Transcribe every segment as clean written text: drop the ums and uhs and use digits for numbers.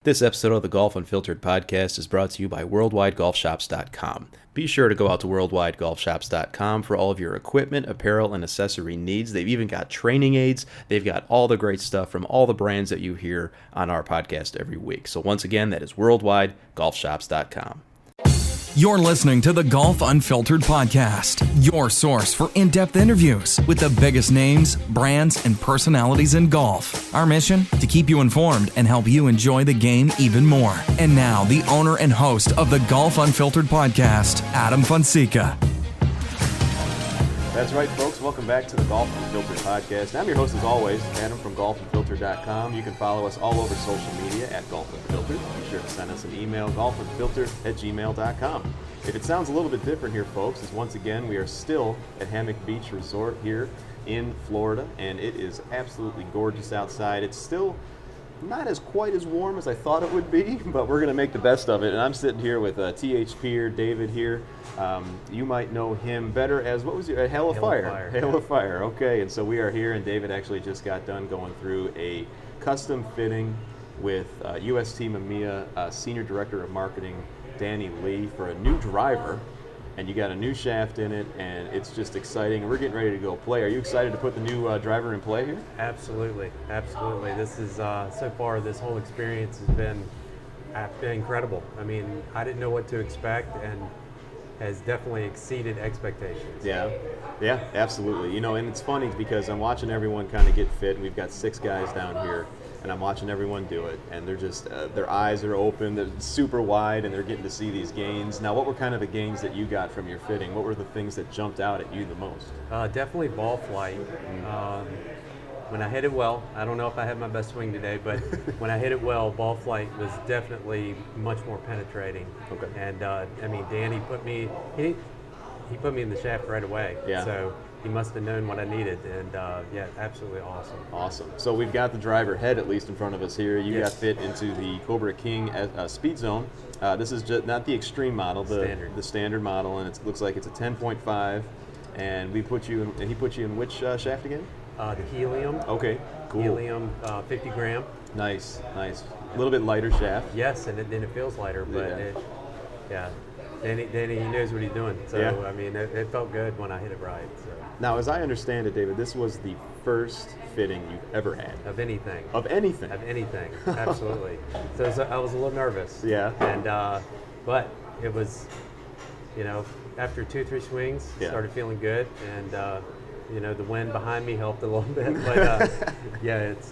This episode of the Golf Unfiltered podcast is brought to you by WorldwideGolfShops.com. Be sure to go out to WorldwideGolfShops.com for all of your equipment, apparel, and accessory needs. They've even got training aids. They've got all the great stuff from all the brands that you hear on our podcast every week. So once again, that is WorldwideGolfShops.com. You're listening to the Golf Unfiltered podcast, your source for in-depth interviews with the biggest names, brands, and personalities in golf. Our mission? To keep you informed and help you enjoy the game even more. And now, the owner and host of the Golf Unfiltered podcast, Adam Fonseca. That's right, folks. Welcome back to the Golf Unfiltered podcast. I'm your host, as always, Adam from golfunfiltered.com. You can follow us all over social media at Golf Unfiltered. Be sure to send us an email, golfunfiltered@gmail.com. If it sounds a little bit different here, folks, is once again, we are still at Hammock Beach Resort here in Florida, and it is absolutely gorgeous outside. It's still not quite as warm as I thought it would be, but we're going to make the best of it. And I'm sitting here with THPers David here. You might know him better as, what was your, Hail of Fire. Hail of Fire, okay. And so we are here, and David actually just got done going through a custom fitting with UST Mamiya Senior Director of Marketing, Danny Lee, for a new driver. And you got a new shaft in it, and it's just exciting. We're getting ready to go play. Are you excited to put the new driver in play here? Absolutely, absolutely. This is, so far, this whole experience has been incredible. I mean, I didn't know what to expect, and has definitely exceeded expectations. Yeah, absolutely. You know, and it's funny because I'm watching everyone kind of get fit, and we've got 6 guys down here, and I'm watching everyone do it, and they're just, their eyes are open, they're super wide, and they're getting to see these gains. Now, what were kind of the gains that you got from your fitting? What were the things that jumped out at you the most? Definitely ball flight. When I hit it well, I don't know if I had my best swing today, but when I hit it well, ball flight was definitely much more penetrating. Okay. And I mean, Danny put me, he put me in the shaft right away. Yeah. So he must have known what I needed, and yeah, absolutely awesome. Awesome. So we've got the driver head at least in front of us here. You Yes. got fit into the Cobra King Speed Zone. This is just not the extreme model, the standard model, and it looks like it's a 10.5. And he put you in which shaft again? The helium. Okay, cool. Helium, 50 gram. Nice. A little bit lighter shaft. Yes, and it feels lighter, but Danny, he knows what he's doing. So Yeah. I mean, it felt good when I hit it right. So. Now, as I understand it, David, this was the first fitting you've ever had. Of anything. Of anything? Of anything, absolutely. So I was a little nervous. Yeah. And but it was, you know, after 2-3 swings, started feeling good, and you know, the wind behind me helped a little bit, but yeah, it's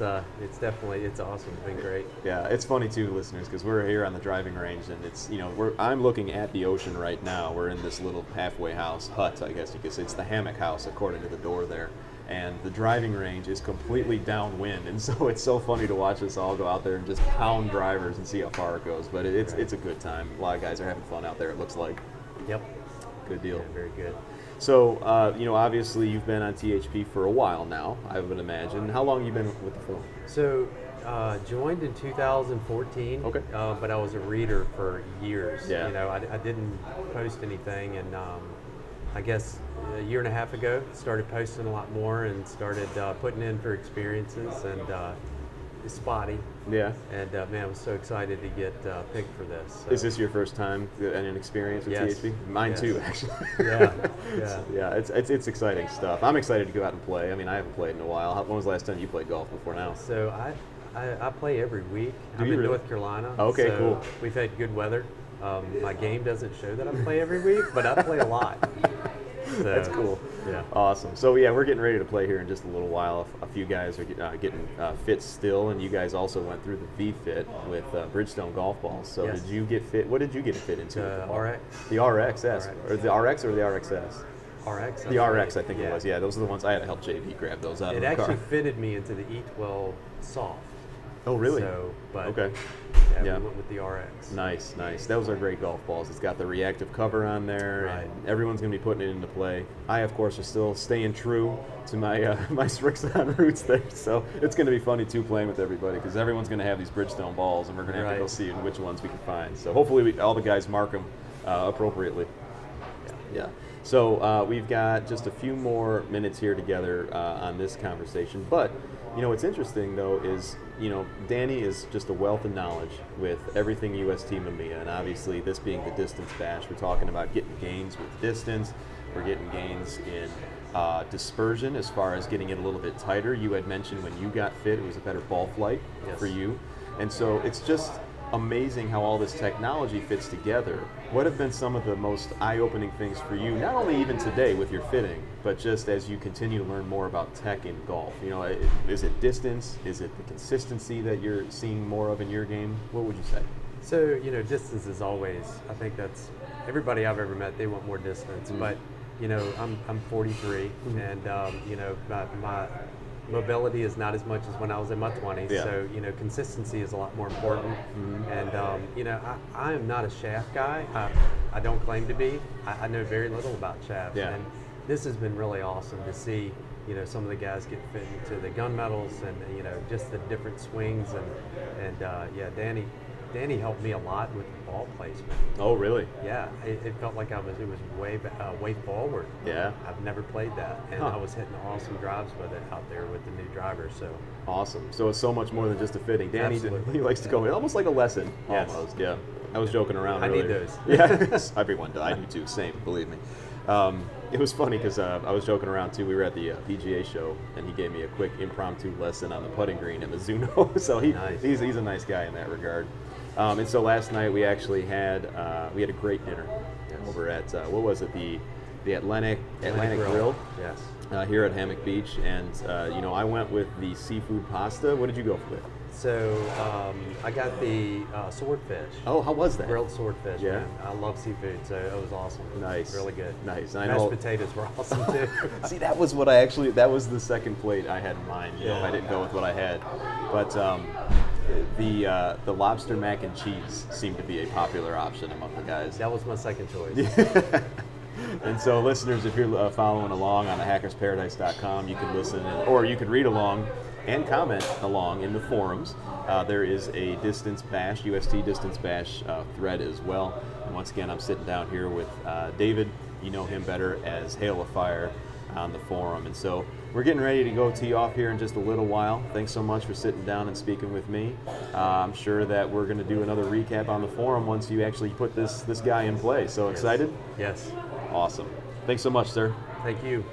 definitely, it's awesome. It's been great. Yeah, it's funny too, listeners, because we're here on the driving range, and it's, you know, I'm looking at the ocean right now. We're in this little halfway house hut, I guess you could say. It's the hammock house, according to the door there, and the driving range is completely downwind, and so it's so funny to watch us all go out there and just pound drivers and see how far it goes. But it's a good time. A lot of guys are having fun out there, it looks like. Yep. Good deal. Yeah, very good. So, you know, obviously you've been on THP for a while now, I would imagine. How long have you been with the firm? So, joined in 2014. Okay. But I was a reader for years. Yeah. You know, I didn't post anything, and I guess a year and a half ago started posting a lot more and started putting in for experiences, and it's spotty. Yeah. And man, I was so excited to get picked for this. So. Is this your first time and an experience with Yes. THP? Mine Yes. too, actually. Yeah. Yeah, it's exciting stuff. I'm excited to go out and play. I mean, I haven't played in a while. When was the last time you played golf before now? So I play every week. Do I'm you in really? North Carolina. Okay, so cool. We've had good weather. My game doesn't show that I play every week, but I play a lot. So, That's cool. Yeah. Awesome. So yeah, we're getting ready to play here in just a little while. A few guys are getting fit still, and you guys also went through the V-Fit with Bridgestone golf balls. So Yes. did you get fit? What did you get fit into? RX. The RXS, or the RX or the RXS? RX. The RX, I think it was. Yeah, those are the ones I had to help JV grab those out of It the car. actually fitted me into the E12 soft. Oh, really? So, but Okay. yeah, we went with the RX. Nice. Those are great golf balls. It's got the reactive cover on there, Right. and everyone's going to be putting it into play. I, of course, are still staying true to my my Srixon roots there, so it's going to be funny, too, playing with everybody, because everyone's going to have these Bridgestone balls, and we're going to have to go Right. see which ones we can find. So hopefully all the guys mark them appropriately. Yeah. So we've got just a few more minutes here together on this conversation. But, you know, what's interesting, though, is, you know, Danny is just a wealth of knowledge with everything UST Mamiya. And obviously, this being the distance bash, we're talking about getting gains with distance. We're getting gains in dispersion as far as getting it a little bit tighter. You had mentioned when you got fit, it was a better ball flight for you. And so it's just amazing how all this technology fits together. What have been some of the most eye-opening things for you, not only even today with your fitting, but just as you continue to learn more about tech in golf? You know, is it distance? Is it the consistency that you're seeing more of in your game? What would you say? So, you know, distance is always, I think that's, everybody I've ever met, they want more distance. But, you know, I'm 43, and, you know, my mobility is not as much as when I was in my 20s, so, you know, consistency is a lot more important. And, you know, I am not a shaft guy. I don't claim to be. I know very little about shafts. And this has been really awesome to see, you know, some of the guys get fit into the gunmetals and, you know, just the different swings. And yeah, Danny helped me a lot with the ball placement. Oh, really? Yeah, it felt like it was way forward. Yeah. I've never played that, and I was hitting awesome drives with it out there with the new driver. So awesome. So it's so much more than just a fitting. Danny, he likes to go in almost like a lesson. Almost. Yeah. I was joking around. I earlier. need those. Yeah. Everyone does. I do too. Same. Believe me. It was funny because I was joking around too. We were at the PGA show, and he gave me a quick impromptu lesson on the putting green in Mizuno. So he's a nice guy in that regard. And so last night we actually had a great dinner over at what was it, the Atlantic Grill. Yes. Here at Hammock Beach, and you know, I went with the seafood pasta. What did you go with? So I got the swordfish. Oh, how was that? Grilled swordfish. Yeah. Man. I love seafood, so it was awesome. Nice. Really good. Nice. Mashed potatoes were awesome too. See, that was the second plate I had in mind. You know, I didn't go with what I had, but the lobster mac and cheese seemed to be a popular option among the guys. That was my second choice. And so, listeners, if you're following along on the hackersparadise.com, you can listen or you can read along and comment along in the forums. There is a Distance Bash, UST Distance Bash thread as well. And once again, I'm sitting down here with David. You know him better as Hail of Fire on the forum. And so we're getting ready to go tee off here in just a little while. Thanks so much for sitting down and speaking with me. I'm sure that we're going to do another recap on the forum once you actually put this guy in play. So excited? Yes. Awesome. Thanks so much, sir. Thank you.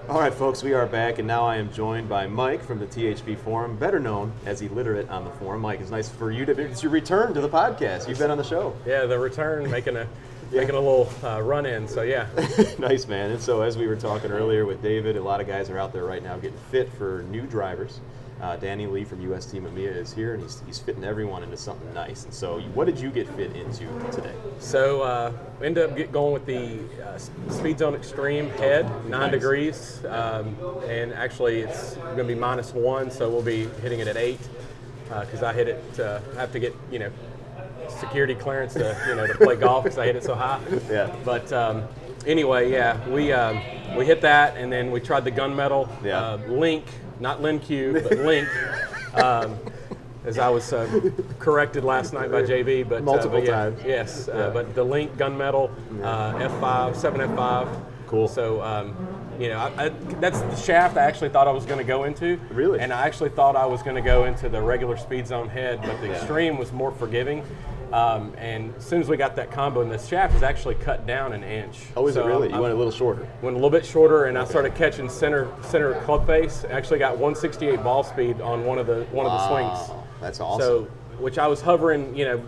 All right, folks, we are back, and now I am joined by Mike from the THP Forum, better known as Illiterate on the forum. Mike, it's nice for you to return to the podcast. You've been on the show. Yeah, the return, making a little run in, so yeah. Nice, man. And so as we were talking earlier with David, a lot of guys are out there right now getting fit for new drivers. Danny Lee from UST Mamiya is here, and he's fitting everyone into something nice. And so what did you get fit into today? So we ended up going with the Speed Zone Extreme head, 9 degrees, and actually it's going to be -1, so we'll be hitting it at 8 because I hit it, I have to get, you know, security clearance to, you know, to play golf because I hit it so high. Yeah. But anyway, yeah, we hit that, and then we tried the gunmetal Link, not LinQ, but Link. As I was corrected last night by JB, but multiple times. Yes, but the Link gunmetal F5, 7F5. Cool. So you know, that's the shaft I actually thought I was going to go into. Really? And I actually thought I was going to go into the regular Speed Zone head, but the Extreme was more forgiving. And as soon as we got that combo, and the shaft is actually cut down an inch. Oh, is it really? You went a little shorter? Went a little bit shorter, and I started catching center club face. Actually got 168 ball speed on one of the swings. That's awesome. So, which I was hovering, you know,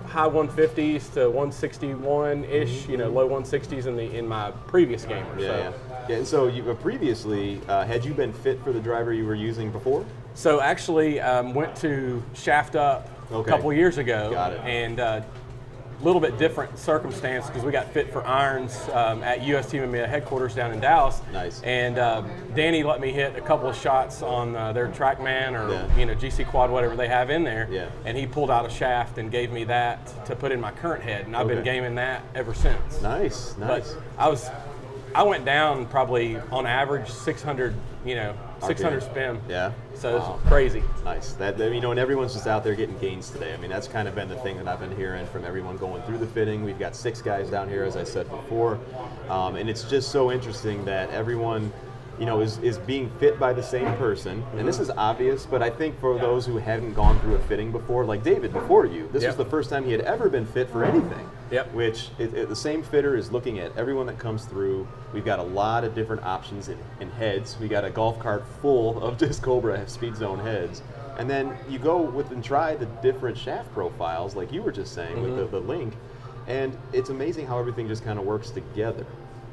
high 150s to 161-ish, you know, low 160s in my previous game or so. Yeah, and so you previously, had you been fit for the driver you were using before? So actually went to Shaft Up a couple years ago. Got it. And a little bit different circumstance because we got fit for irons at UST Mamiya headquarters down in Dallas. Nice. And Danny let me hit a couple of shots on their TrackMan or you know, GC Quad, whatever they have in there. Yeah. And he pulled out a shaft and gave me that to put in my current head, and I've been gaming that ever since. Nice. But I was I went down probably on average 600, 600 spin. Yeah. So it's crazy. Nice. That, and everyone's just out there getting gains today. I mean, that's kind of been the thing that I've been hearing from everyone going through the fitting. We've got 6 guys down here, as I said before, and it's just so interesting that everyone, is being fit by the same person. And this is obvious, but I think for those who hadn't gone through a fitting before, like David before you, this was the first time he had ever been fit for anything. Yep. Which the same fitter is looking at everyone that comes through. We've got a lot of different options in heads. We got a golf cart full of Disc Cobra Speed Zone heads. And then you go with and try the different shaft profiles, like you were just saying, with the Link. And it's amazing how everything just kind of works together.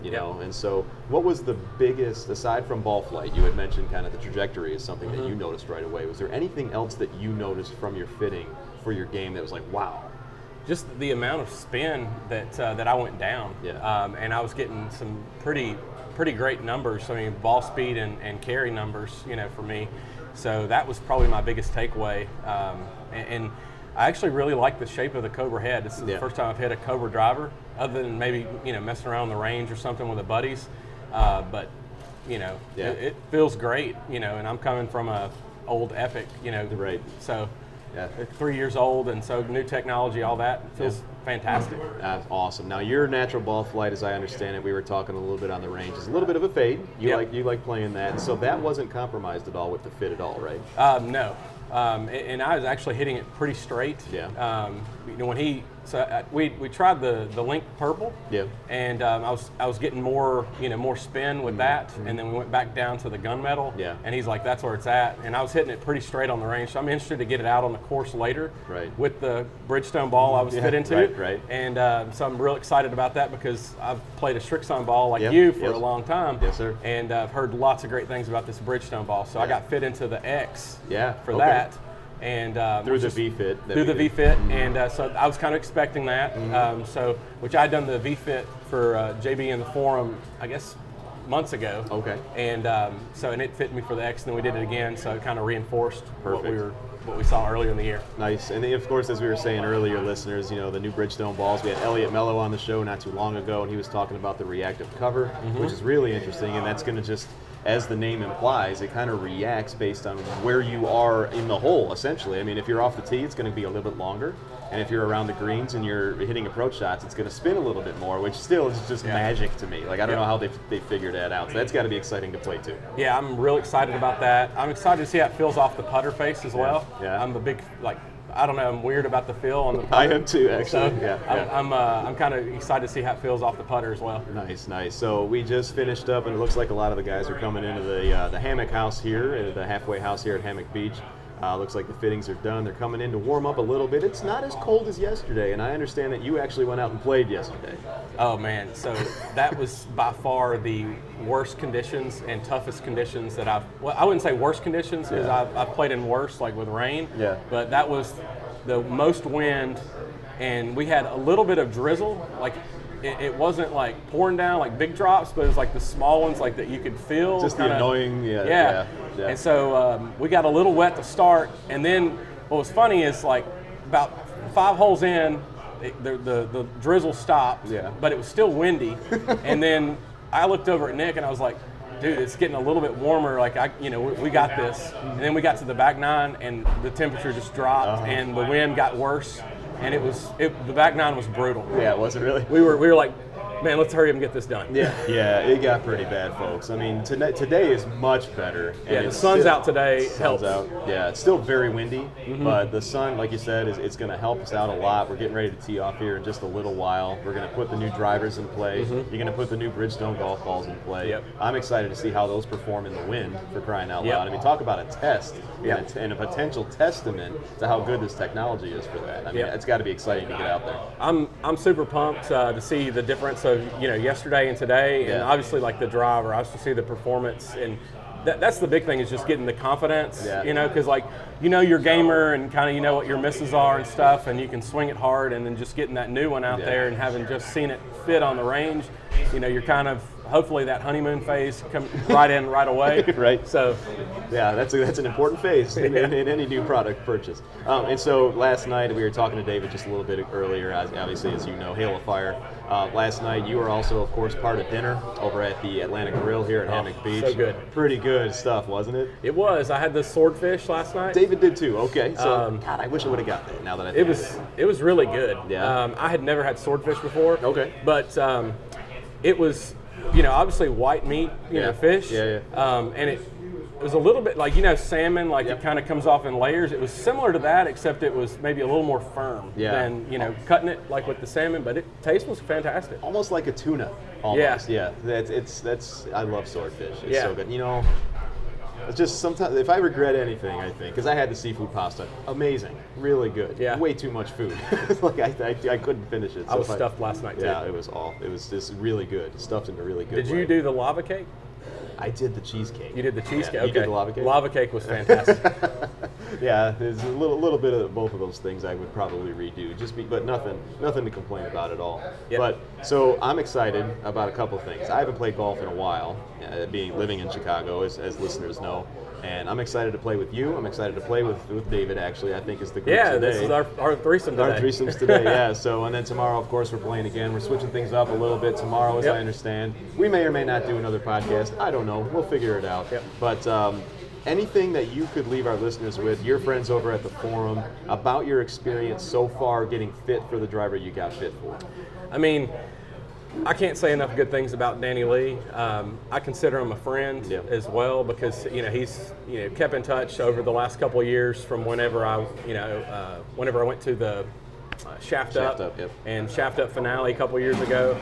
And so what was the biggest, aside from ball flight, you had mentioned kind of the trajectory is something that you noticed right away. Was there anything else that you noticed from your fitting for your game that was like, wow? Just the amount of spin that I went down. Yeah. And I was getting some pretty great numbers. I mean, ball speed and carry numbers, for me. So that was probably my biggest takeaway. And I actually really like the shape of the Cobra head. This is the first time I've hit a Cobra driver, other than maybe messing around on the range or something with the buddies. But it feels great. And I'm coming from a old Epic. Right. So 3 years old, and so new technology, all that feels fantastic. That's awesome. Now your natural ball flight, as I understand it, we were talking a little bit on the range, is a little bit of a fade. You like playing that, so that wasn't compromised at all with the fit at all, right? No. And I was actually hitting it pretty straight. Yeah. We tried the Link purple. Yeah. And I was getting more spin with that, and then we went back down to the gunmetal. Yeah. And he's like, that's where it's at, and I was hitting it pretty straight on the range. So I'm interested to get it out on the course later. Right. With the Bridgestone ball I was fit into. Right. And so I'm real excited about that because I've played a Strixon ball like you for a long time. Yes, sir. And I've heard lots of great things about this Bridgestone ball. So I got fit into the X. For okay. that. And through the V-Fit. And so I was kind of expecting that. Which I'd done the V-Fit for JB in the forum, I guess, months ago. Okay. And and it fit me for the X, and then we did it again, so it kind of reinforced what we saw earlier in the year. Nice. And of course, as we were saying earlier, listeners, the new Bridgestone balls. We had Elliot Mello on the show not too long ago, and he was talking about the reactive cover, which is really interesting, and that's going to just, as the name implies, it kind of reacts based on where you are in the hole, essentially. I mean, if you're off the tee, it's going to be a little bit longer. And if you're around the greens and you're hitting approach shots, it's going to spin a little bit more, which still is just magic to me. Like, I don't know how they figured that out. So that's got to be exciting to play, too. Yeah, I'm real excited about that. I'm excited to see how it feels off the putter face as well. Yeah. I'm a big, I don't know, I'm weird about the feel on the putter. I am too, actually. So I'm kind of excited to see how it feels off the putter as well. Nice. So we just finished up, and it looks like a lot of the guys are coming into the Hammock house here, the halfway house here at Hammock Beach. Looks like the fittings are done. They're coming in to warm up a little bit. It's not as cold as yesterday, and I understand that you actually went out and played yesterday. Oh, man. So that was by far the worst conditions and toughest conditions that I wouldn't say worst conditions, because I've played in worse, like with rain. Yeah. But that was the most wind, and we had a little bit of drizzle. Like, it wasn't like pouring down like big drops, but it was like the small ones, like that you could feel. Just the annoying, yeah. And so we got a little wet to start, and then what was funny is like about 5 holes in, the drizzle stopped, but it was still windy. And then I looked over at Nick and I was like, dude, it's getting a little bit warmer. Like, we got this. And then we got to the back 9, and the temperature just dropped, and the wind got worse. And the back 9 was brutal. Yeah, was it really? We were like, man, let's hurry up and get this done. Yeah, it got pretty bad, folks. I mean, today is much better. And the sun's out today. Helps. Yeah, it's still very windy, but the sun, like you said, it's going to help us out a lot. We're getting ready to tee off here in just a little while. We're going to put the new drivers in play. You're going to put the new Bridgestone golf balls in play. Yep. I'm excited to see how those perform in the wind, for crying out loud. I mean, talk about a test and a potential testament to how good this technology is for that. I mean, it's got to be exciting to get out there. I'm super pumped to see the difference of yesterday and today, and obviously like the driver. I was to see the performance, and that's the big thing, is just getting the confidence. Because like you're gamer and kind of what your misses are and stuff, and you can swing it hard, and then just getting that new one out there and having just seen it fit on the range, you're kind of hopefully that honeymoon phase come right in right away. Right. So, yeah, that's an important phase in any new product purchase. And so last night we were talking to David just a little bit earlier, obviously as you know, Hail of Fire. Last night you were also, of course, part of dinner over at the Atlantic Grill here at Hammock Beach. So good. Pretty good stuff, wasn't it? it was. I had the swordfish last night. David did too. Okay, so God, I wish I would have got that. Now that I it was really good. Yeah. I had never had swordfish before. Okay. But it was, obviously white meat, fish. Yeah. And it was a little bit like, salmon, like it kind of comes off in layers. It was similar to that, except it was maybe a little more firm than, cutting it like with the salmon, but taste was fantastic. Almost like a tuna, almost. Yeah. That's I love swordfish. It's so good. It's just sometimes, if I regret anything, I think, because I had the seafood pasta, amazing, really good. Yeah. Way too much food. Like I couldn't finish it. I was stuffed last night too. Yeah, it was just really good. Stuffed into really good. Did you do the lava cake? I did the cheesecake. You did the cheesecake. Yeah, Okay. You did the lava cake. Lava cake was fantastic. Yeah, there's a little bit of both of those things I would probably redo. But nothing to complain about at all. Yep. But so I'm excited about a couple of things. I haven't played golf in a while, living in Chicago, as listeners know. And I'm excited to play with you. I'm excited to play with David, actually, I think is the group today. This is our threesome today. Our threesomes today, yeah. So, and then tomorrow, of course, we're playing again. We're switching things up a little bit tomorrow, as I understand. We may or may not do another podcast. I don't know. We'll figure it out. Yep. But anything that you could leave our listeners with, your friends over at the forum, about your experience so far getting fit for the driver you got fit for? I mean, I can't say enough good things about Danny Lee. I consider him a friend as well because he's kept in touch over the last couple of years from whenever I went to the Shaft Up and Shaft Up finale a couple of years ago.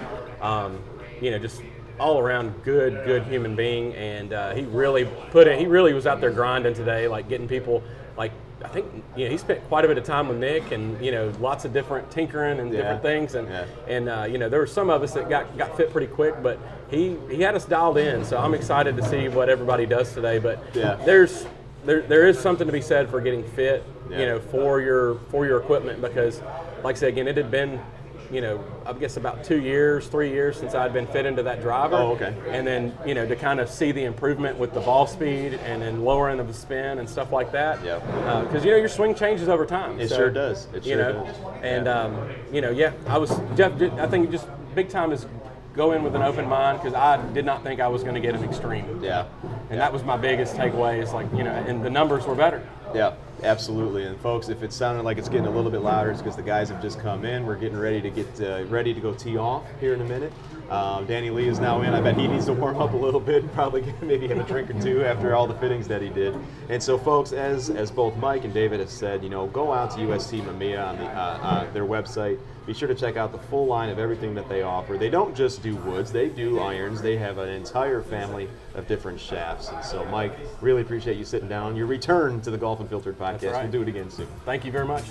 Just all around good human being, and he really was out there grinding today, like getting people like. I think he spent quite a bit of time with Nick, and lots of different tinkering and different things, and there were some of us that got fit pretty quick, but he had us dialed in. So I'm excited to see what everybody does today. But there is something to be said for getting fit, for your equipment, because like I said again, it had been I guess about 2 years, 3 years since I'd been fit into that driver. Oh, okay. And then, to kind of see the improvement with the ball speed and then lowering of the spin and stuff like that. Yeah. Because, your swing changes over time. It sure does. It sure does. And, I think just big time is go in with an open mind, because I did not think I was going to get an extreme. Yeah. And that was my biggest takeaway is like, and the numbers were better. Yeah, absolutely. And folks, if it sounded like it's getting a little bit louder, it's because the guys have just come in. We're getting ready to ready to go tee off here in a minute. Danny Lee is now in. I bet he needs to warm up a little bit and probably maybe have a drink or two after all the fittings that he did. And so, folks, as both Mike and David have said, go out to UST Mamiya on their website. Be sure to check out the full line of everything that they offer. They don't just do woods, they do irons. They have an entire family of different shafts. And so, Mike, really appreciate you sitting down. Your return to the Golf Unfiltered podcast. That's right. We'll do it again soon. Thank you very much.